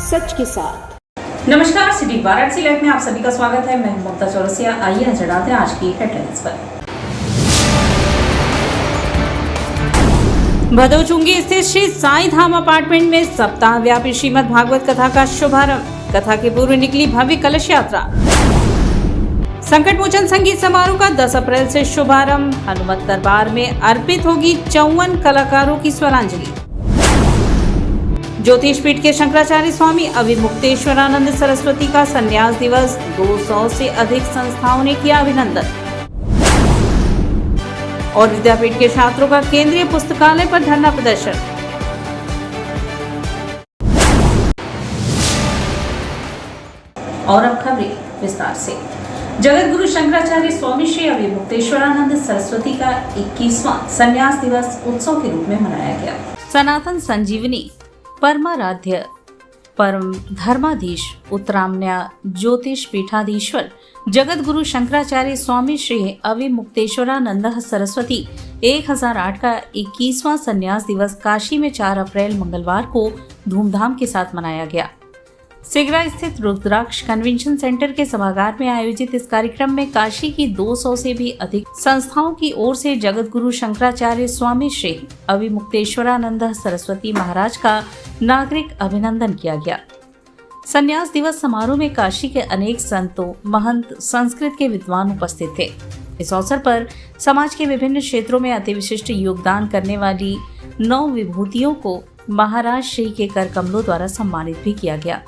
सच के साथ। नमस्कार, सिटी वाराणसी लाइव में आप सभी का स्वागत है। मैं ममता चौरसिया। आइए नजर डालते हैं आज की हेडलाइंस पर। भदोचुंगी स्थित श्री साईं धाम अपार्टमेंट में सप्ताह व्यापी श्रीमद् भागवत कथा का शुभारंभ। कथा के पूर्व निकली भव्य कलश यात्रा। संकट मोचन संगीत समारोह का 10 अप्रैल से शुभारंभ। हनुमत दरबार में अर्पित होगी 54 कलाकारों की स्वरांजलि। ज्योतिष पीठ के शंकराचार्य स्वामी अविमुक्तेश्वरानंद सरस्वती का संन्यास दिवस। 200 से अधिक संस्थाओं ने किया अभिनंदन। और विद्यापीठ के छात्रों का केंद्रीय पुस्तकालय पर धरना प्रदर्शन। और अब खबरें विस्तार से। जगत गुरु शंकराचार्य स्वामी श्री अविमुक्तेश्वरानंद सरस्वती का 21वां संन्यास दिवस उत्सव के रूप में मनाया गया। सनातन संजीवनी परमाराध्य परम धर्माधीश उत्तरामन्या ज्योतिष पीठाधीश्वर जगत गुरु शंकराचार्य स्वामी श्री अविमुक्तेश्वरानंद सरस्वती 1008 का 21वां संन्यास दिवस काशी में 4 अप्रैल मंगलवार को धूमधाम के साथ मनाया गया। सिगरा स्थित रुद्राक्ष कन्वेंशन सेंटर के सभागार में आयोजित इस कार्यक्रम में काशी की 200 से भी अधिक संस्थाओं की ओर से जगत गुरु शंकराचार्य स्वामी श्री अविमुक्तेश्वरानंद सरस्वती महाराज का नागरिक अभिनंदन किया गया। संन्यास दिवस समारोह में काशी के अनेक संतों, महंत, संस्कृत के विद्वान उपस्थित थे। इस अवसर पर समाज के विभिन्न क्षेत्रों में अति विशिष्ट योगदान करने वाली 9 विभूतियों को महाराज श्री के कर कमलों द्वारा सम्मानित भी किया गया।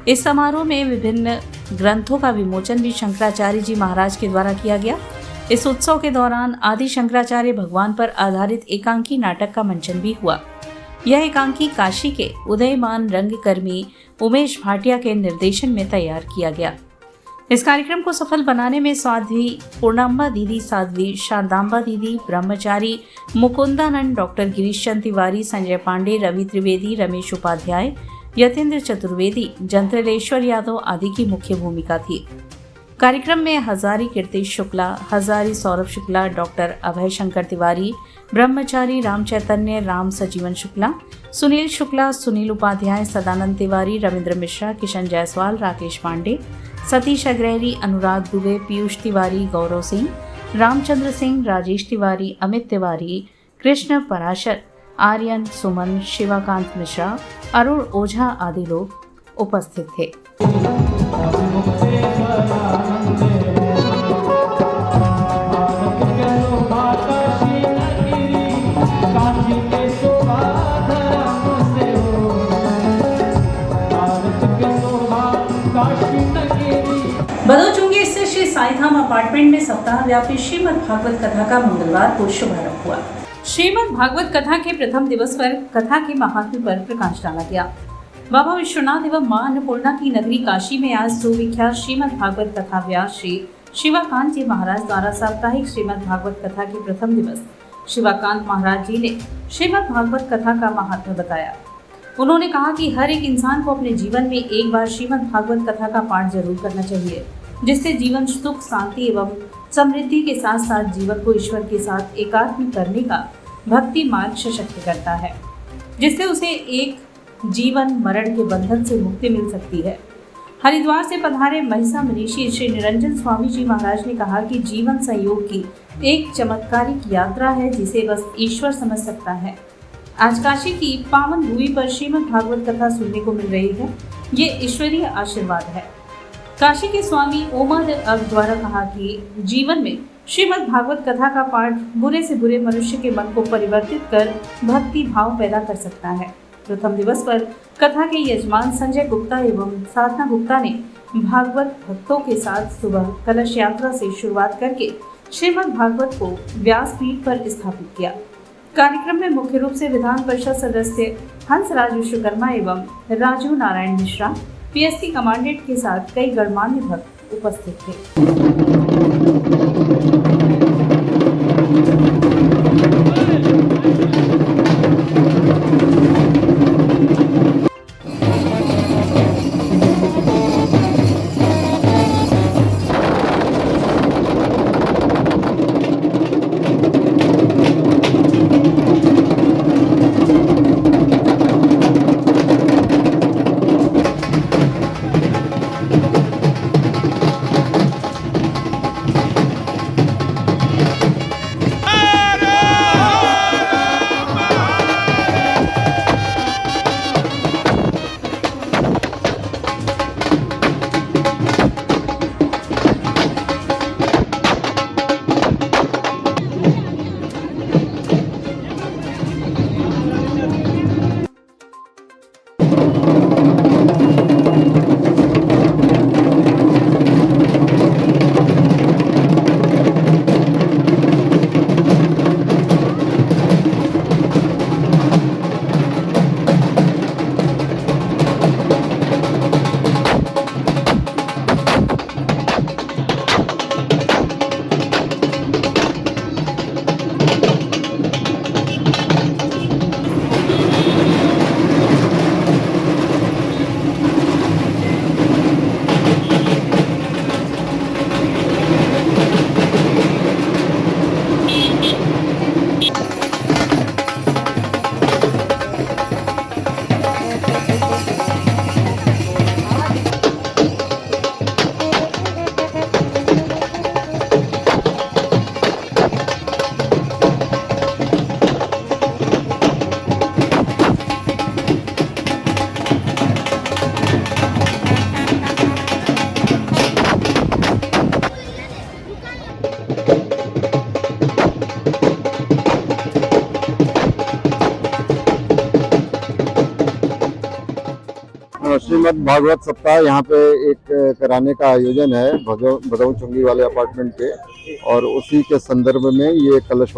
इस समारोह में विभिन्न ग्रंथों का विमोचन भी शंकराचार्य जी महाराज के द्वारा किया गया। इस उत्सव के दौरान आदि शंकराचार्य भगवान पर आधारित एकांकी नाटक का मंचन भी हुआ। यह एकांकी काशी के उदयमान रंगकर्मी उमेश भाटिया के निर्देशन में तैयार किया गया। इस कार्यक्रम को सफल बनाने में साध्वी पूर्णांबा दीदी, साध्वी शारदांबा दीदी, ब्रह्मचारी मुकुंदानंद, डॉक्टर गिरीश चंद तिवारी, संजय पांडे, रवि त्रिवेदी, रमेश उपाध्याय, यतेंद्र चतुर्वेदी, जंत्रलेश्वर यादव आदि की मुख्य भूमिका थी। कार्यक्रम में हजारी कीर्ति शुक्ला, हजारी सौरभ शुक्ला, डॉक्टर अभय शंकर तिवारी, ब्रह्मचारी राम चैतन्य, राम सजीवन शुक्ला, सुनील शुक्ला, सुनील उपाध्याय, सदानंद तिवारी, रविंद्र मिश्रा, किशन जायसवाल, राकेश पांडे, सतीश अग्रहरी, अनुराग दुबे, पीयूष तिवारी, गौरव सिंह, रामचंद्र सिंह, राजेश तिवारी, अमित तिवारी, कृष्ण पराशर, आर्यन, सुमन, शिवाकांत मिश्रा, अरुण ओझा आदि लोग उपस्थित थे। भदोचुंगी स्थित श्री साईं धाम अपार्टमेंट में सप्ताह व्यापी श्रीमद् भागवत कथा का मंगलवार को शुभारंभ हुआ। श्रीमद् भागवत कथा के प्रथम दिवस पर कथा के महात्म्य पर प्रकाश डाला गया। बाबा विश्वनाथ एवं मां अन्नपूर्णा की नगरी काशी में आज सुविख्यात श्रीमद् भागवत कथा व्यास श्री शिवाकांत जी महाराज द्वारा साप्ताहिक श्रीमद् भागवत कथा के प्रथम दिवस शिवाकांत महाराज जी ने श्रीमद् भागवत कथा का महात्म्य बताया। उन्होंने कहा कि हर एक इंसान को अपने जीवन में एक बार श्रीमद् भागवत कथा का पाठ जरूर करना चाहिए, जिससे जीवन सुख, शांति एवं समृद्धि के साथ साथ जीवन को ईश्वर के साथ एकात्म करने का भक्ति मार्ग सशक्त करता है, जिससे उसे एक जीवन मरण के बंधन से मुक्ति मिल सकती है। हरिद्वार से पधारे महिषा मनीषी श्री निरंजन स्वामी जी महाराज ने कहा कि जीवन संयोग की एक चमत्कारिक यात्रा है, जिसे बस ईश्वर समझ सकता है। आज काशी की पावन भूमि पर श्रीमद् भागवत कथा सुनने को मिल रही है, ये ईश्वरीय आशीर्वाद है। काशी के स्वामी ओमाद अग द्वारा कहा कि जीवन में श्रीमद् भागवत कथा का पाठ बुरे से बुरे मनुष्य के मन को परिवर्तित कर भक्ति भाव पैदा कर सकता है। प्रथम दिवस पर कथा के यजमान संजय गुप्ता एवं साधना गुप्ता ने भागवत भक्तों के साथ सुबह कलश यात्रा से शुरुआत करके श्रीमद् भागवत को व्यासपीठ पर स्थापित किया। कार्यक्रम में मुख्य रूप से विधान परिषद सदस्य हंसराज विश्वकर्मा एवं राजू नारायण मिश्रा, पीएससी कमांडेंट के साथ कई गणमान्य भक्त उपस्थित थे। श्रीमद् भागवत सप्ताह यहाँ पे एक कराने का आयोजन है भदऊ चुंगी वाले अपार्टमेंट पे, और उसी के संदर्भ में ये कलश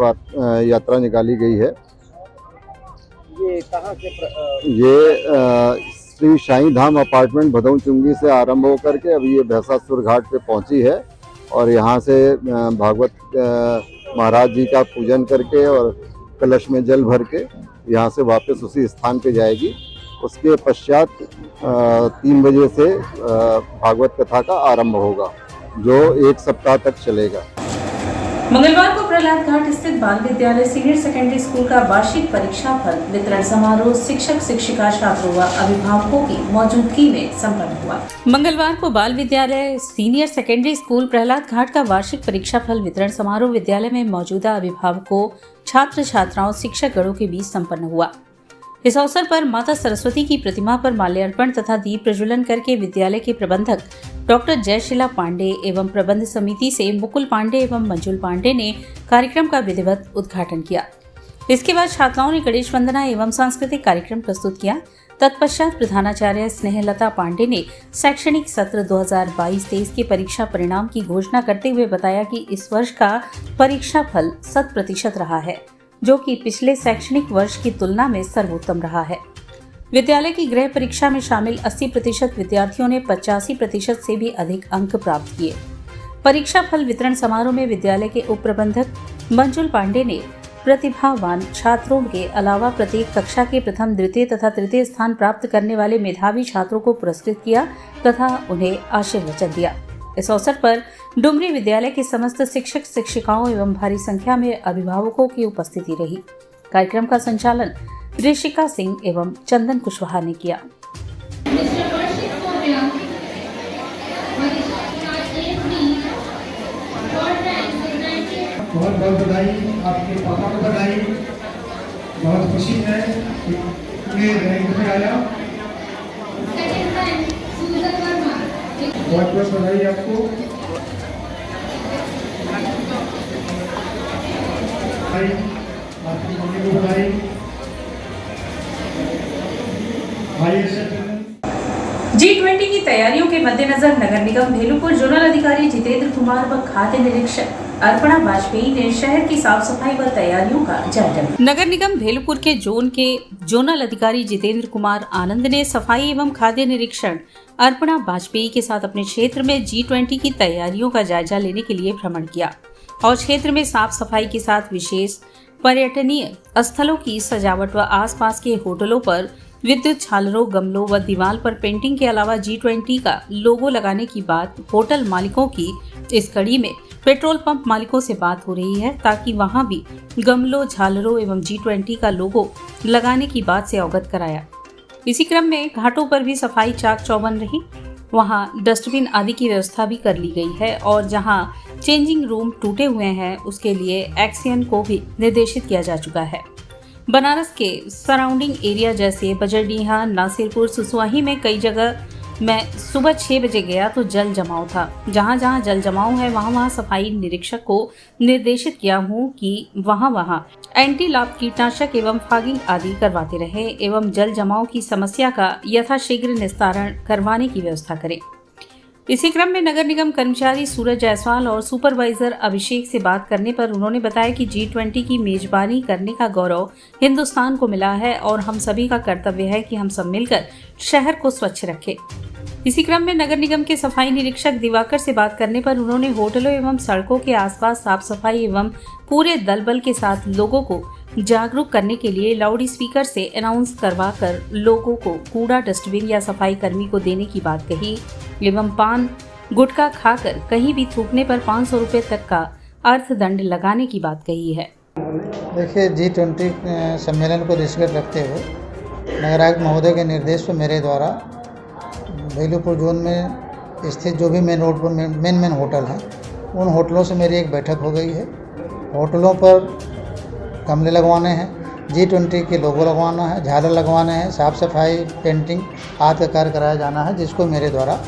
यात्रा निकाली गई है। ये कहाँ से ये श्री शाही धाम अपार्टमेंट भदऊ चुंगी से आरंभ होकर के अभी ये भैंसासुर घाट पे पहुंची है, और यहाँ से भागवत महाराज जी का पूजन करके और कलश में जल भर के यहाँ से वापस उसी स्थान पे जाएगी। उसके पश्चात 3 बजे से भागवत कथा का आरंभ होगा, जो 1 सप्ताह तक चलेगा। मंगलवार को प्रहलाद घाट स्थित बाल विद्यालय सीनियर सेकेंडरी स्कूल का वार्षिक परीक्षा फल वितरण समारोह शिक्षक शिक्षिका छात्रों व अभिभावकों की मौजूदगी में संपन्न हुआ। मंगलवार को बाल विद्यालय सीनियर सेकेंडरी स्कूल प्रहलाद घाट का वार्षिक परीक्षा फल वितरण समारोह विद्यालय में मौजूदा अभिभावकों, छात्र छात्राओं, शिक्षक गणों के बीच संपन्न हुआ। इस अवसर पर माता सरस्वती की प्रतिमा पर माल्यार्पण तथा दीप प्रज्वलन करके विद्यालय के प्रबंधक डॉक्टर जयशिला पांडे एवं प्रबंध समिति से मुकुल पांडे एवं मंजुल पांडे ने कार्यक्रम का विधिवत उद्घाटन किया। इसके बाद छात्राओं ने गणेश वंदना एवं सांस्कृतिक कार्यक्रम प्रस्तुत किया। तत्पश्चात प्रधानाचार्य स्नेहलता पांडे ने शैक्षणिक सत्र 2022-23 के परीक्षा परिणाम की घोषणा करते हुए बताया कि इस वर्ष का परीक्षा फल 100% रहा है, जो कि पिछले शैक्षणिक वर्ष की तुलना में सर्वोत्तम रहा है। विद्यालय की गृह परीक्षा में शामिल 80% विद्यार्थियों ने 85% से भी अधिक अंक प्राप्त किए। परीक्षा फल वितरण समारोह में विद्यालय के उप प्रबंधक मंजुल पांडे ने प्रतिभावान छात्रों के अलावा प्रत्येक कक्षा के प्रथम, द्वितीय तथा तृतीय स्थान प्राप्त करने वाले मेधावी छात्रों को पुरस्कृत किया तथा उन्हें आशीर्वचन दिया। इस अवसर पर डुमरी विद्यालय के समस्त शिक्षक शिक्षिकाओं एवं भारी संख्या में अभिभावकों की उपस्थिति रही। कार्यक्रम का संचालन ऋषिका सिंह एवं चंदन कुशवाहा ने किया। बहुत बहुत बधाई, आपके पापा को बधाई। बहुत खुशी है कि पूरे रैंक में आया। बहुत बहुत बधाई आपको। आपकी मम्मी को बधाई। G20 की तैयारियों के मद्देनजर नगर निगम भेलुपुर जोनल अधिकारी जितेंद्र कुमार व खाद्य निरीक्षक अर्पणा वाजपेयी ने शहर की साफ सफाई व तैयारियों का जायजा लिया। नगर निगम भेलुपुर के जोनल अधिकारी जितेंद्र कुमार आनंद ने सफाई एवं खाद्य निरीक्षण अर्पणा वाजपेयी के साथ अपने क्षेत्र में G20 की तैयारियों का जायजा लेने के लिए भ्रमण किया और क्षेत्र में साफ सफाई के साथ विशेष पर्यटनीय स्थलों की सजावट व आसपास के होटलों पर विद्युत झालरों, गमलों व दीवार पर पेंटिंग के अलावा G20 का लोगो लगाने की बात होटल मालिकों की इस कड़ी में पेट्रोल पंप मालिकों से बात हो रही है, ताकि वहां भी गमलों, झालरों एवं G20 का लोगो लगाने की बात से अवगत कराया। इसी क्रम में घाटों पर भी सफाई चाक चौबंद रही। वहां डस्टबिन आदि की व्यवस्था भी कर ली गई है और जहां चेंजिंग रूम टूटे हुए हैं उसके लिए एक्सियन को भी निर्देशित किया जा चुका है। बनारस के सराउंडिंग एरिया जैसे बजरडीहा, नासिरपुर, सुसवाही में कई जगह मैं सुबह 6 बजे गया तो जल जमाव था। जहां जहां जल जमाव है वहां सफाई निरीक्षक को निर्देशित किया हूं कि वहां एंटी लार्वा कीटनाशक एवं फॉगिंग आदि करवाते रहे एवं जल जमाव की समस्या का यथाशीघ्र निस्तारण करवाने की व्यवस्था करें। इसी क्रम में नगर निगम कर्मचारी सूरज जायसवाल और सुपरवाइजर अभिषेक से बात करने पर उन्होंने बताया कि G20 की मेजबानी करने का गौरव हिंदुस्तान को मिला है और हम सभी का कर्तव्य है कि हम सब मिलकर शहर को स्वच्छ रखें। इसी क्रम में नगर निगम के सफाई निरीक्षक दिवाकर से बात करने पर उन्होंने होटलों एवं सड़कों के आसपास साफ सफाई एवं पूरे दल बल के साथ लोगों को जागरूक करने के लिए लाउड स्पीकर से अनाउंस करवा कर लोगों को कूड़ा डस्टबिन या सफाई कर्मी को देने की बात कही एवं पान गुटखा खाकर कहीं भी थूकने पर 500 रुपये तक का अर्थदंड लगाने की बात कही है। देखिए, G20 सम्मेलन को दृष्टिगत रखते हुए नगर आयुक्त महोदय के निर्देश पर मेरे द्वारा भेलुपुर जोन में स्थित जो भी मेन रोड पर मेन होटल हैं उन होटलों से मेरी एक बैठक हो गई है। होटलों पर गमले लगवाने हैं, G20 के लोगो लगवाना है, झालर लगवाने हैं, साफ़ सफाई, पेंटिंग आदि का कार्य कराया जाना है, जिसको मेरे द्वारा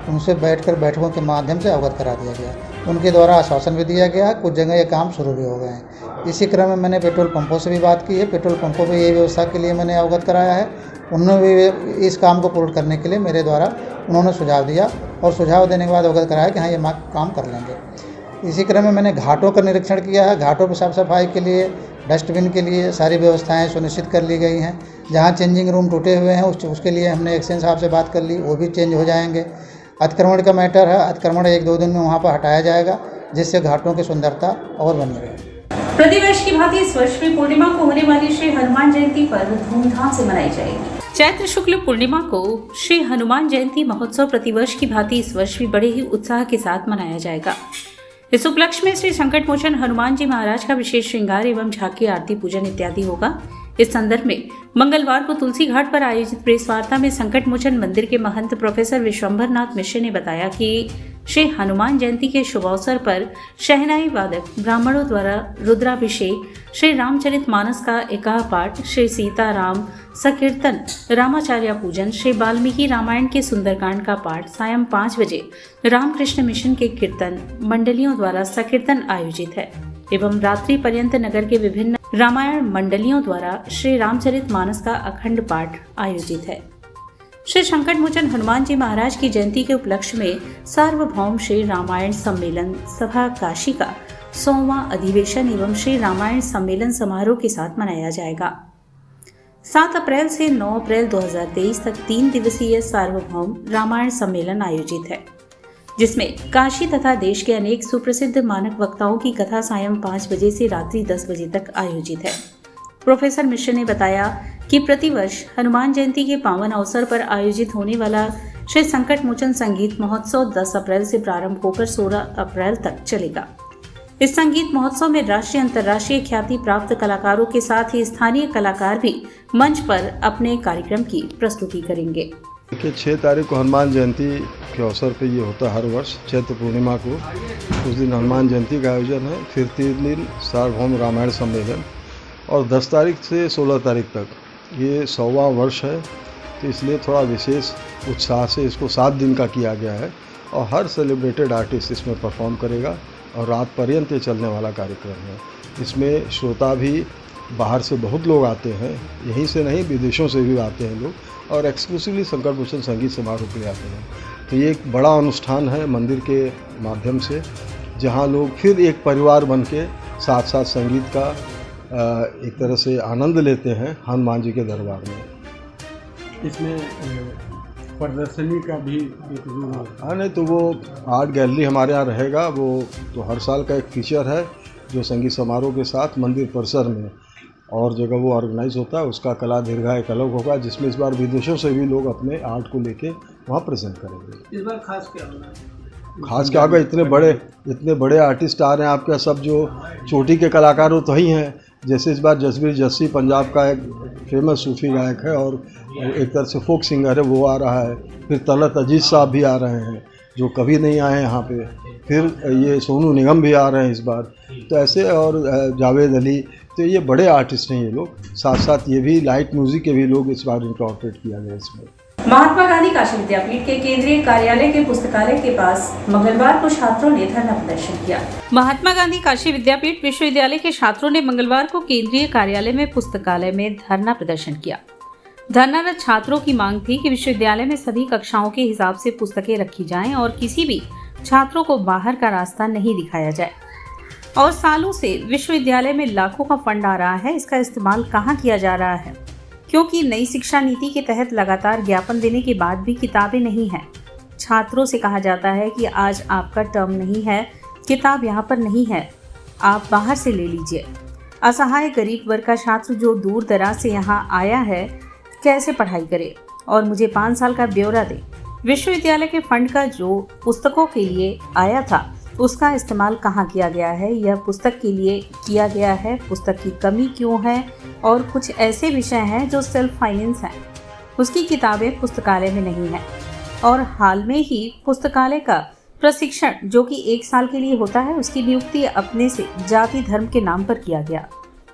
उनसे बैठकर बैठकों के माध्यम से अवगत करा दिया गया। उनके द्वारा आश्वासन भी दिया गया, कुछ जगह ये काम शुरू भी हो गए हैं। इसी क्रम में मैंने पेट्रोल पंपों से भी बात की है। पेट्रोल पंपों पर ये व्यवस्था के लिए मैंने अवगत कराया है उन्होंने भी इस काम को पूर्ण करने के लिए मेरे द्वारा उन्होंने सुझाव दिया और सुझाव देने के बाद अवगत कराया कि हाँ ये काम कर लेंगे। इसी क्रम में मैंने घाटों का निरीक्षण किया है। घाटों पर साफ सफाई के लिए, डस्टबिन के लिए सारी व्यवस्थाएं सुनिश्चित कर ली गई हैं। जहां चेंजिंग रूम टूटे हुए हैं उसके लिए हमने एक्सचेंज साहब से बात कर ली, वो भी चेंज हो जाएंगे। अतिक्रमण का मैटर है, अतिक्रमण 1-2 दिन में वहां पर हटाया जाएगा, जिससे घाटों की सुंदरता और बनी रहे। प्रतिवर्ष की भांति इस वर्ष भी पूर्णिमा को होने वाली श्री हनुमान जयंती पर्व धूमधाम से मनाई जाएगी। चैत्र शुक्ल पूर्णिमा को श्री हनुमान जयंती महोत्सव प्रतिवर्ष की भांति इस वर्ष भी बड़े ही उत्साह के साथ मनाया जाएगा। इस उपलक्ष्य में श्री संकट मोचन हनुमान जी महाराज का विशेष श्रृंगार एवं झांकी, आरती, पूजन इत्यादि होगा। इस संदर्भ में मंगलवार को तुलसी घाट पर आयोजित प्रेस वार्ता में संकट मोचन मंदिर के महंत प्रोफेसर विश्वंभर नाथ मिश्र ने बताया कि श्री हनुमान जयंती के शुभ अवसर पर शहनाई वादक ब्राह्मणों द्वारा रुद्राभिषेक, श्री रामचरित मानस का एकाह पाठ, श्री सीता राम संकीर्तन, रामाचार्य पूजन, श्री वाल्मीकि रामायण के सुंदरकांड का पाठ, सायं 5 बजे रामकृष्ण मिशन के कीर्तन मंडलियों द्वारा संकीर्तन आयोजित है एवं रात्रि पर्यंत नगर के विभिन्न रामायण मंडलियों द्वारा श्री रामचरित मानस का अखंड पाठ आयोजित है। श्री संकट मोचन हनुमान जी महाराज की जयंती के उपलक्ष्य में सार्वभौम श्री रामायण सम्मेलन सभा काशी का 100वां अधिवेशन एवं श्री रामायण सम्मेलन समारोह के साथ मनाया जाएगा। 7 अप्रैल से 9 अप्रैल 2023 तक 3 दिवसीय सार्वभौम रामायण सम्मेलन आयोजित है, जिसमें काशी तथा देश के अनेक सुप्रसिद्ध मानक वक्ताओं की कथा सायं 5 बजे से रात्रि 10 बजे तक आयोजित है। प्रोफेसर मिश्र ने बताया कि प्रतिवर्ष हनुमान जयंती के पावन अवसर पर आयोजित होने वाला श्री संकट मोचन संगीत महोत्सव 10 अप्रैल से प्रारंभ होकर 16 अप्रैल तक चलेगा। इस संगीत महोत्सव में राष्ट्रीय अंतर्राष्ट्रीय ख्याति प्राप्त कलाकारों के साथ ही स्थानीय कलाकार भी मंच पर अपने कार्यक्रम की प्रस्तुति करेंगे। देखिए 6 तारीख को हनुमान जयंती के अवसर पे ये होता है हर वर्ष। चैत्र पूर्णिमा को उस दिन हनुमान जयंती का आयोजन है, फिर 3 दिन सार्वभौम रामायण सम्मेलन और 10 तारीख से 16 तारीख तक ये 100वां वर्ष है, तो इसलिए थोड़ा विशेष उत्साह से इसको 7 दिन का किया गया है और हर सेलिब्रेटेड आर्टिस्ट इसमें परफॉर्म करेगा और रात पर्यंत ये चलने वाला कार्यक्रम है। इसमें श्रोता भी बाहर से बहुत लोग आते हैं, यहीं से नहीं विदेशों से भी आते हैं लोग और एक्सक्लूसिवली संकट मोचन संगीत समारोह के लिए आते हैं। तो ये एक बड़ा अनुष्ठान है मंदिर के माध्यम से, जहाँ लोग फिर एक परिवार बन के साथ साथ संगीत का एक तरह से आनंद लेते हैं हनुमान जी के दरबार में। इसमें प्रदर्शनी का भी एक रूम है। हाँ, नहीं तो वो आर्ट गैलरी हमारे यहाँ रहेगा, वो तो हर साल का एक फीचर है जो संगीत समारोह के साथ मंदिर परिसर में और जगह वो ऑर्गेनाइज होता है, उसका कला दीर्घा एक अलग होगा, जिसमें इस बार विदेशों से भी लोग अपने आर्ट को लेके वहाँ प्रेजेंट करेंगे। इस बार खास क्या होगा? खास क्या होगा, इतने बड़े आर्टिस्ट आ रहे हैं आपके, सब जो चोटी के कलाकार हो तो ही हैं। जैसे इस बार जसबीर जस्सी पंजाब का एक फेमस सूफी गायक है और एक तरह से फोक सिंगर है, वो आ रहा है। फिर तलत अजीज साहब भी आ रहे हैं जो कभी नहीं आए यहाँ पे। फिर ये सोनू निगम भी आ रहे हैं इस बार, तो ऐसे और जावेद अली, तो ये बड़े आर्टिस्ट हैं ये लोग। साथ साथ ये भी लाइट म्यूजिक के भी लोग इस बार इंकॉर्पोरेट किया गया इसमें। महात्मा गांधी काशी विद्यापीठ के केंद्रीय कार्यालय के पुस्तकालय के पास मंगलवार को छात्रों ने धरना प्रदर्शन किया। महात्मा गांधी काशी विद्यापीठ विश्वविद्यालय के छात्रों ने मंगलवार को केंद्रीय कार्यालय में पुस्तकालय में धरना प्रदर्शन किया। धरनारत छात्रों की मांग थी कि विश्वविद्यालय में सभी कक्षाओं के हिसाब से पुस्तकें रखी जाएं और किसी भी छात्रों को बाहर का रास्ता नहीं दिखाया जाए। और सालों से विश्वविद्यालय में लाखों का फंड आ रहा है, इसका इस्तेमाल कहाँ किया जा रहा है? क्योंकि नई शिक्षा नीति के तहत लगातार ज्ञापन देने के बाद भी किताबें नहीं हैं। छात्रों से कहा जाता है कि आज आपका टर्म नहीं है, किताब यहाँ पर नहीं है, आप बाहर से ले लीजिए। असहाय गरीब वर्ग का छात्र जो दूर दराज से यहाँ आया है कैसे पढ़ाई करे और मुझे 5 साल का ब्यौरा दे। विश्वविद्यालय के फंड का जो पुस्तकों के लिए आया था उसका इस्तेमाल कहाँ किया गया है? यह पुस्तक के लिए किया गया है, पुस्तक की कमी क्यों है? और कुछ ऐसे विषय हैं जो सेल्फ फाइनेंस हैं, उसकी किताबें पुस्तकालय में नहीं है। और हाल में ही पुस्तकालय का प्रशिक्षण जो कि 1 साल के लिए होता है, उसकी नियुक्ति अपने से जाति धर्म के नाम पर किया गया।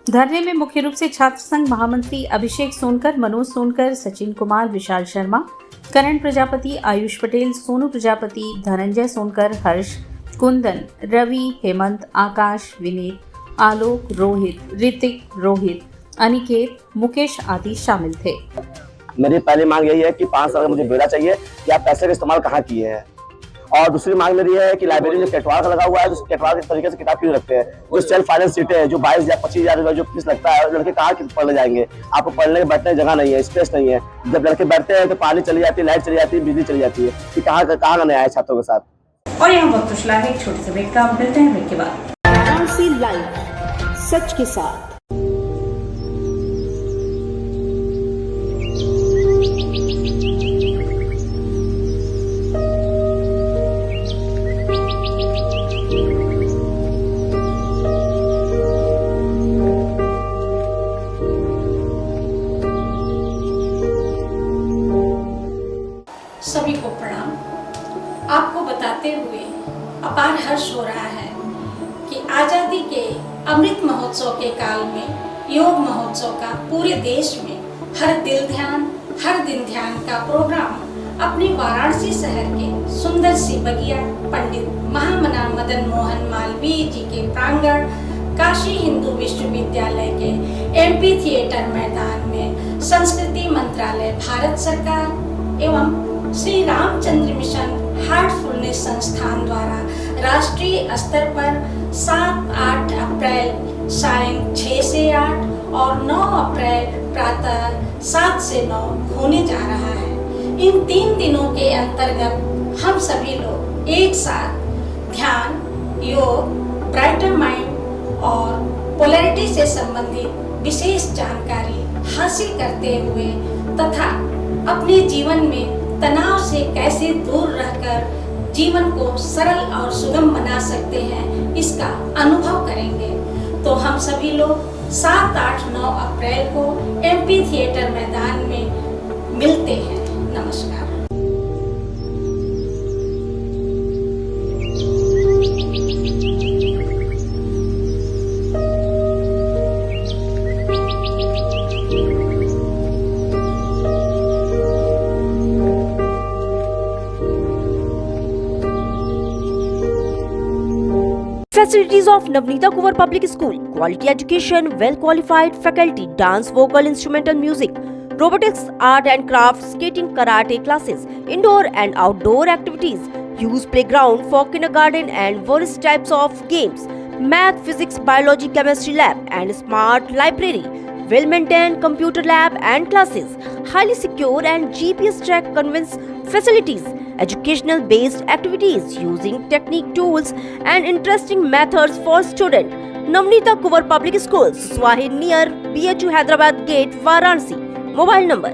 धरने में मुख्य रूप से छात्र संघ महामंत्री अभिषेक सोनकर, मनोज सोनकर, सचिन कुमार, विशाल शर्मा, करण प्रजापति, आयुष पटेल, सोनू प्रजापति, धनंजय सोनकर, हर्ष, कुंदन, रवि, हेमंत, आकाश, विनीत, आलोक, रोहित, ऋतिक, रोहित, अनिकेत, मुकेश आदि शामिल थे। मेरी पहली मांग यही है कि 5 साल का मुझे ब्यौरा चाहिए कि आप पैसे का इस्तेमाल कहाँ किए हैं। और दूसरी मांग मेरी है कि लाइब्रेरी में कैटवार का लगा हुआ है, तो कैटवार के तरीके से किताब क्यों रखते हैं। जो सेल्फ फाइनेंस सीटें हैं, जो 22,000 25,000 जो फीस लगता है, लड़के कहाँ पढ़ने जाएंगे। आपको पढ़ने के बैठने की जगह नहीं है, स्पेस नहीं है। जब लड़के बैठते हैं तो पानी चली जाती है, लाइट चली जाती है, बिजली चली जाती है, कि कहाँ का नया है छात्रों के साथ। और यहाँ वक्त फिलहाल एक छोटे से ब्रेक का, मिलते हैं ब्रेक के बाद। वाराणसी लाइव, सच के साथ। सभी को प्रणाम। आपको बताते हुए अपार हर्ष हो रहा है कि आज़ादी के अमृत महोत्सव के काल में योग महोत्सव का पूरे देश में हर दिन ध्यान का प्रोग्राम अपने वाराणसी शहर के सुंदर सी बगिया पंडित महामना मदन मोहन मालवीय जी के प्रांगण काशी हिंदू विश्वविद्यालय के एमपी थिएटर मैदान में संस्कृति मंत्रालय, भारत सरकार एवं श्री रामचंद्र मिशन हार्टफुलनेस संस्थान द्वारा राष्ट्रीय स्तर पर 7-8 अप्रैल सायं 6 से 8 और 9 अप्रैल प्रातः 7 से 9 होने जा रहा है। इन 3 दिनों के अंतर्गत हम सभी लोग एक साथ ध्यान, योग, ब्राइटर माइंड और पोलैरिटी से संबंधित विशेष जानकारी हासिल करते हुए तथा अपने जीवन में तनाव से कैसे दूर रहकर जीवन को सरल और सुगम बना सकते हैं, इसका अनुभव करेंगे। तो हम सभी लोग 7, 8, 9 अप्रैल को एमपी थिएटर मैदान में मिलते हैं। नमस्कार। Facilities of Navneeta Kuvar Public School: quality education, well qualified faculty, dance, vocal, instrumental music, robotics, art and crafts, skating, karate classes, indoor and outdoor activities, use playground for kindergarten and various types of games, math, physics, biology, chemistry lab and smart library, well maintained computer lab and classes, highly secure and GPS track conveyance facilities, educational based activities using technique tools and interesting methods for students. Navneeta Kuvar Public Schools, Swahi near BHU Hyderabad Gate, Varanasi. Mobile number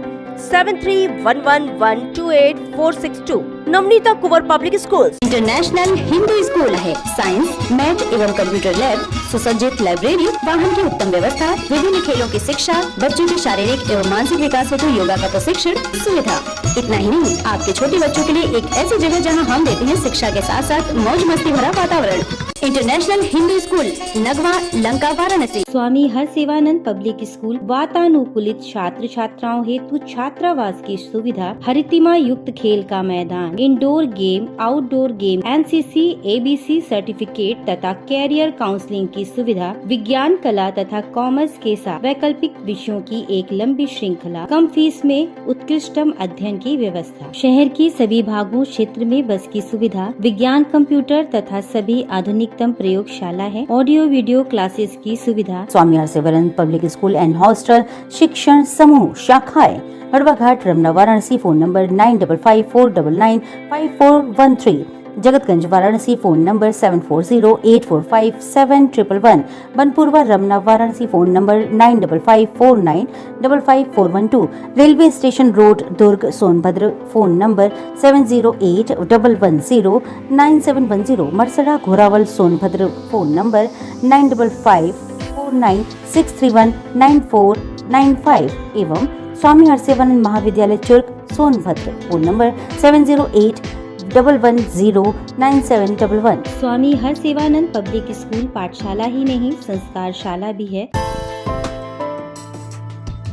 7311128462. Navneeta Kunwar public school international Hindu school है। Science, math एवं computer lab, सुसज्जित library, वाहन की उत्तम व्यवस्था, विभिन्न खेलों की शिक्षा, बच्चों के शारीरिक एवं मानसिक विकास हेतु योगा का प्रशिक्षण सुविधा। इतना ही नहीं, आपके छोटे बच्चों के लिए एक ऐसी जगह जहां हम देते हैं शिक्षा के साथ साथ मौज मस्ती भरा वातावरण। International Hindu school, Nagwa, Lanka, Varanasi. Swami Harsevanand public school, वातानुकूलित छात्र छात्राओं हेतु छात्रावास की सुविधा, हरितिमा युक्त खेल का मैदान, indoor game, outdoor game, NCC, ABC certificate तथा कैरियर काउंसलिंग की सुविधा, विज्ञान, कला तथा कॉमर्स के साथ वैकल्पिक विषयों की एक लंबी श्रृंखला, कम फीस में उत्कृष्टम अध्ययन की व्यवस्था, शहर की सभी भागों क्षेत्र में बस की सुविधा, विज्ञान, कंप्यूटर तथा सभी आधुनिकतम प्रयोगशाला है, ऑडियो वीडियो क्लासेस की सुविधा। Swami Harsevanand public school and hostel, शिक्षण समूह, शाखाएं Hadwa Ghat, Ramna, Varanasi. Phone number 9554995413। Jagatganj, Varanasi. Phone number 7408457111। Banpurwa, Ramna, Varanasi. Phone number 9554955412। Railway station road, Durg, Sonbhadra. Phone number 7081109710। Marsada, Ghorawal, Sonbhadra. Phone number 955496319495 एवं स्वामी हरसेवानंद महाविद्यालय Churk, Sonbhadra. Phone number 7081109711। Swami Harsevanand public school पाठशाला ही नहीं, संस्कारशाला भी है।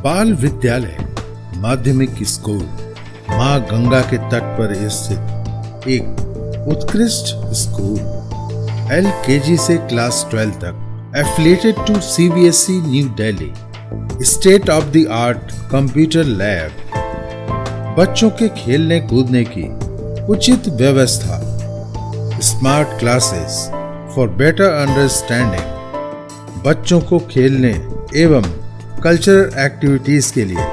बाल विद्यालय माध्यमिक स्कूल, मां गंगा के तट पर स्थित एक उत्कृष्ट स्कूल। LKG से क्लास 12 तक, affiliated to CBSE New Delhi. State of the art computer lab, बच्चों के खेलने कूदने की उचित व्यवस्था, smart classes for better understanding, बच्चों को खेलने एवं कल्चरल एक्टिविटीज के लिए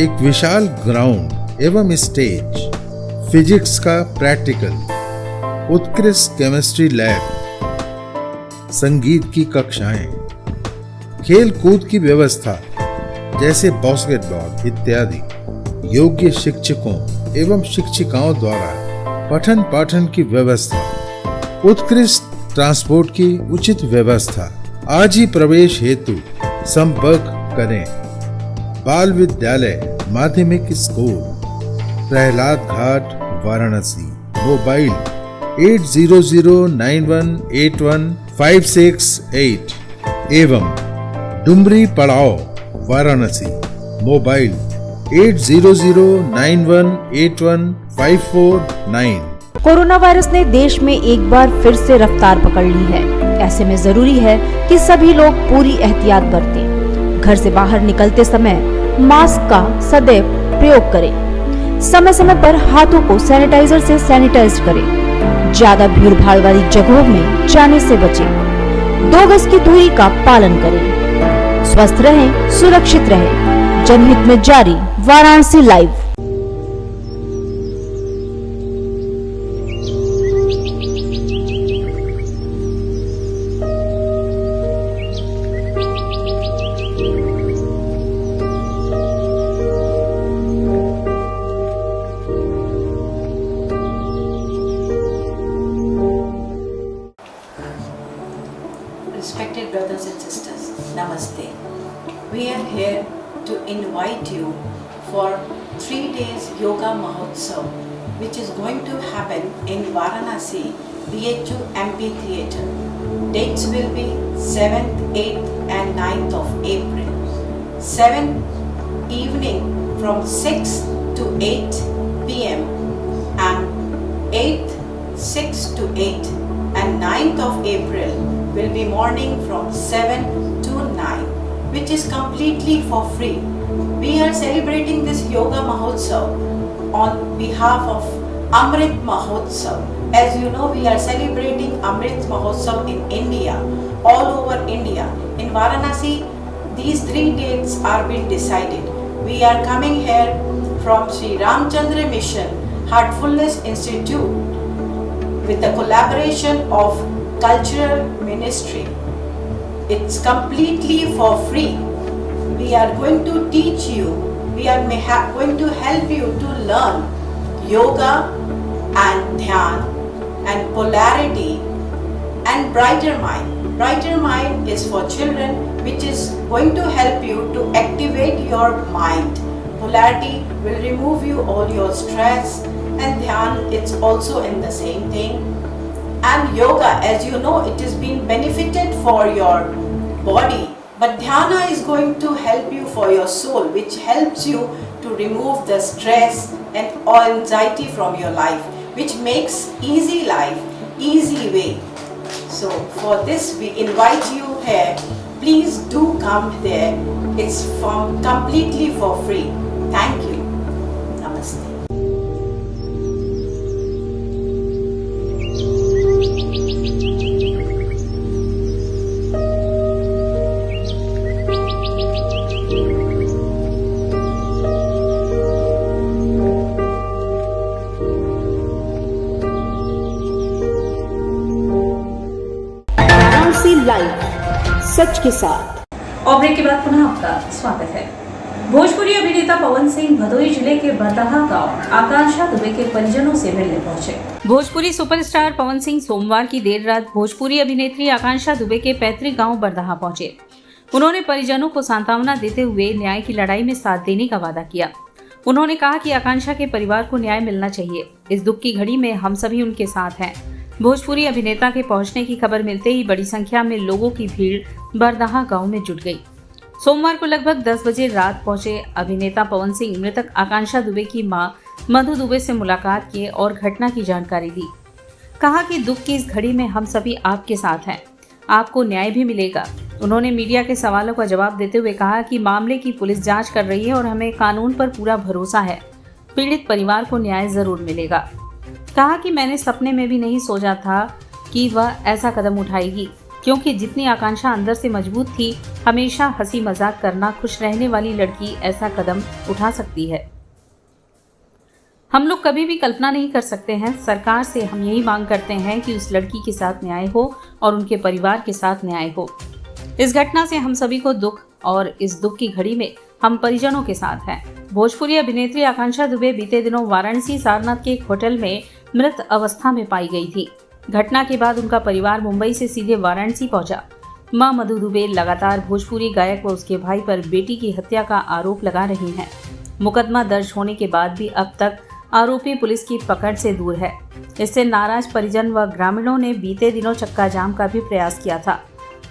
एक विशाल ग्राउंड एवं स्टेज, फिजिक्स का प्रैक्टिकल, उत्कृष्ट केमिस्ट्री लैब, संगीत की कक्षाएं, खेल कूद की व्यवस्था जैसे बास्केटबॉल इत्यादि, योग्य शिक्षकों एवं शिक्षिकाओं द्वारा पठन पाठन की व्यवस्था, उत्कृष्ट ट्रांसपोर्ट की उचित व्यवस्था। आज ही प्रवेश हेतु संपर्क करें बाल विद्यालय माध्यमिक स्कूल, प्रहलाद घाट, वाराणसी। मोबाइल 8009181568 एवं डुमरी पड़ाव, वाराणसी। मोबाइल 8009181549। कोरोना वायरस ने देश में एक बार फिर से रफ्तार पकड़ ली है। ऐसे में जरूरी है कि सभी लोग पूरी एहतियात बरतें। घर से बाहर निकलते समय मास्क का सदैव प्रयोग करें। समय समय पर हाथों को सैनिटाइजर से सैनिटाइज करें। ज्यादा भीड़ भाड़ वाली जगहों में जाने से बचें। 2 गज की दूरी का पालन करें। स्वस्थ रहें, सुरक्षित रहें। जनहित में जारी Varanasi live. Respected brothers and sisters, Namaste. We are here to invite you for 3 days Yoga Mahotsav, which is going to happen in Varanasi BHU Amphitheatre. Dates will be 7th, 8th and 9th of April. 7th evening from 6 to 8 p.m. and 8th 6 to 8 and 9th of April will be morning from 7 to 9, which is completely for free. We are celebrating this Yoga Mahotsav on behalf of Amrit Mahotsav. As you know, we are celebrating Amrit Mahotsav in India, all over India. In Varanasi, these 3 dates are being decided. We are coming here from Sri Ramchandra Mission Heartfulness Institute with the collaboration of Cultural Ministry. It's completely for free. We are going to teach you, we are going to help you to learn yoga and dhyan and polarity and brighter mind. Brighter mind is for children, which is going to help you to activate your mind. Polarity will remove you all your stress, and dhyan, it's also in the same thing. And yoga, as you know, it is being benefited for your body, but dhyana is going to help you for your soul, which helps you to remove the stress and anxiety from your life, which makes easy life, easy way. So for this we invite you here. Please do come there. It's completely for free. Thank you. Namaste. Live सच के साथ। और break के बाद पुनः आपका स्वागत है। भोजपुरी अभिनेता पवन सिंह भदोही जिले के बरदहा गांव आकांक्षा दुबे के परिजनों से मिलने पहुंचे। भोजपुरी सुपरस्टार पवन सिंह सोमवार की देर रात भोजपुरी अभिनेत्री आकांक्षा दुबे के पैतृक गांव बरदहा पहुंचे। उन्होंने परिजनों को सांत्वना देते हुए न्याय की लड़ाई में साथ देने का वादा किया। उन्होंने कहा कि आकांक्षा के परिवार को न्याय मिलना चाहिए। इस दुख की घड़ी में हम सभी उनके साथ हैं। भोजपुरी अभिनेता के पहुंचने की खबर मिलते ही बड़ी संख्या में लोगों की भीड़ बरदहा गांव में जुट गई। सोमवार को लगभग 10 बजे रात पहुंचे अभिनेता पवन सिंह मृतक आकांक्षा दुबे की मां मधु दुबे से मुलाकात किए और घटना की जानकारी दी। कहा कि दुख की इस घड़ी में हम सभी आपके साथ हैं, आपको न्याय भी मिलेगा। उन्होंने मीडिया के सवालों का जवाब देते हुए कहा कि मामले की पुलिस जांच कर रही है और हमें कानून पर पूरा भरोसा है। पीड़ित परिवार को न्याय जरूर मिलेगा। कहा कि मैंने सपने में भी नहीं सोचा था कि वह ऐसा कदम उठाएगी, क्योंकि जितनी आकांक्षा अंदर से मजबूत थी, हमेशा हंसी मजाक करना खुश रहने वाली लड़की ऐसा कदम उठा सकती है। हम लोग कभी भी कल्पना नहीं कर सकते हैं। सरकार से हम यही मांग करते हैं कि उस लड़की के साथ न्याय हो और उनके परिवार के साथ न्याय हो। इस घटना से हम सभी को दुख, और इस दुख की घड़ी में हम परिजनों के साथ हैं। भोजपुरी अभिनेत्री आकांक्षा दुबे बीते दिनों वाराणसी सारनाथ के एक होटल में मृत अवस्था में पाई गई थी। घटना के बाद उनका परिवार मुंबई से सीधे वाराणसी पहुंचा। मां मधु दुबे लगातार भोजपुरी गायक व उसके भाई पर बेटी की हत्या का आरोप लगा रही हैं। मुकदमा दर्ज होने के बाद भी अब तक आरोपी पुलिस की पकड़ से दूर है। इससे नाराज परिजन व ग्रामीणों ने बीते दिनों चक्का जाम का भी प्रयास किया था।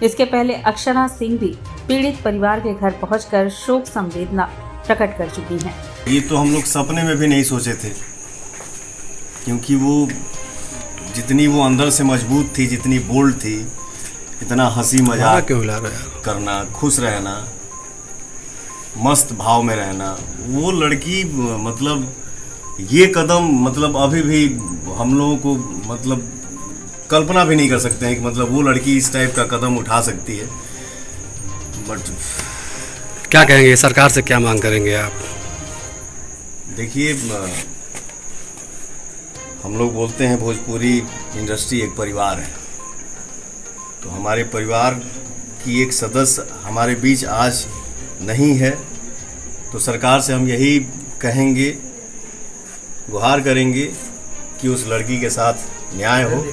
इसके पहले अक्षरा सिंह भी पीड़ित परिवार के घर पहुंचकर शोक संवेदना प्रकट कर चुकी हैं। ये तो हम लोग सपने में भी नहीं सोचे थे, क्योंकि वो जितनी वो अंदर से मजबूत थी, जितनी बोल्ड थी, इतना हंसी मजाक करना, खुश रहना, मस्त भाव में रहना, वो लड़की मतलब ये कदम मतलब अभी भी हम लोगों को मतलब कल्पना भी नहीं कर सकते हैं कि मतलब वो लड़की इस टाइप का कदम उठा सकती है। बट क्या कहेंगे, सरकार से क्या मांग करेंगे आप? देखिए, हम लोग बोलते हैं भोजपुरी इंडस्ट्री एक परिवार है, तो हमारे परिवार की एक सदस्य हमारे बीच आज नहीं है, तो सरकार से हम यही कहेंगे, गुहार करेंगे कि उस लड़की के साथ न्याय हो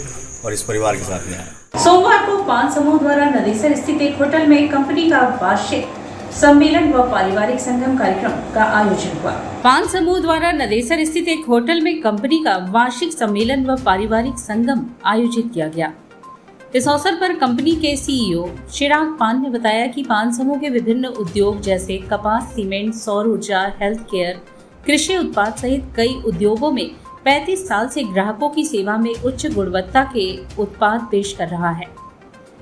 और इस परिवार के साथ न्याय। सोमवार को पान समूह द्वारा नदेसर स्थित एक होटल में कंपनी का वार्षिक सम्मेलन व पारिवारिक संगम कार्यक्रम का आयोजन हुआ। पान समूह द्वारा नदेसर स्थित एक होटल में कंपनी का वार्षिक सम्मेलन व पारिवारिक संगम आयोजित किया गया। इस अवसर पर कंपनी के सीईओ चिराग पान ने बताया कि पान समूह के विभिन्न उद्योग जैसे कपास, सीमेंट, सौर ऊर्जा, हेल्थ केयर, कृषि उत्पाद सहित कई उद्योगों में 35 साल से ग्राहकों की सेवा में उच्च गुणवत्ता के उत्पाद पेश कर रहा है।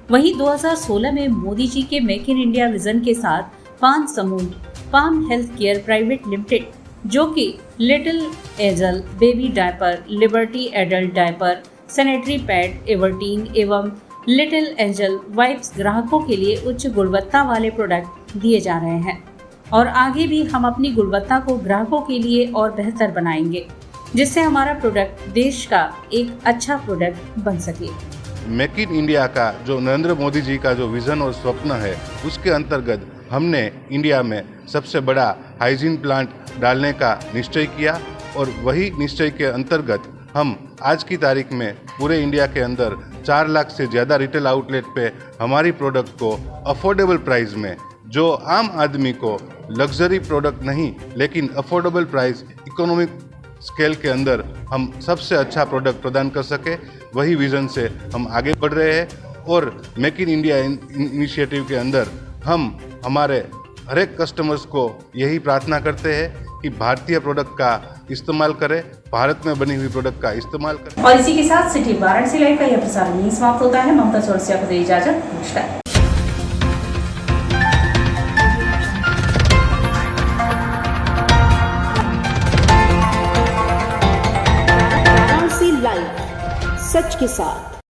वहीं 2016 में मोदी जी के मेक इन इंडिया विजन के साथ पान समूह Pan health care private limited, जो कि little angel baby diaper, liberty adult diaper, sanitary pad, Everteen एवं लिटिल एंजल वाइप्स ग्राहकों के लिए उच्च गुणवत्ता वाले प्रोडक्ट दिए जा रहे हैं और आगे भी हम अपनी गुणवत्ता को ग्राहकों के लिए और बेहतर बनाएंगे, जिससे हमारा प्रोडक्ट देश का एक अच्छा प्रोडक्ट बन सके। मेक इन इंडिया का जो नरेंद्र मोदी जी का जो विजन और स्वप्न है, उसके अंतर्गत हमने इंडिया में सबसे बड़ा हाइजीन प्लांट डालने का निश्चय किया और वही निश्चय के अंतर्गत हम आज की तारीख में पूरे इंडिया के अंदर 4 लाख से ज़्यादा रिटेल आउटलेट पे हमारी प्रोडक्ट को अफोर्डेबल प्राइस में, जो आम आदमी को लग्जरी प्रोडक्ट नहीं लेकिन अफोर्डेबल प्राइस, इकोनॉमिक स्केल के अंदर हम सबसे अच्छा प्रोडक्ट प्रदान कर सके, वही विज़न से हम आगे बढ़ रहे हैं। और मेक इन इंडिया इनिशिएटिव के अंदर हम हमारे हर एक कस्टमर्स को यही प्रार्थना करते हैं कि भारतीय प्रोडक्ट का इस्तेमाल करें, भारत में बनी हुई प्रोडक्ट का इस्तेमाल करें। और इसी के साथ सिटी वाराणसी लाइव का यह प्रसारण यहीं समाप्त होता है। ममता चौरसिया को दे इजाजत। नमस्कार। लाइव, सच के साथ।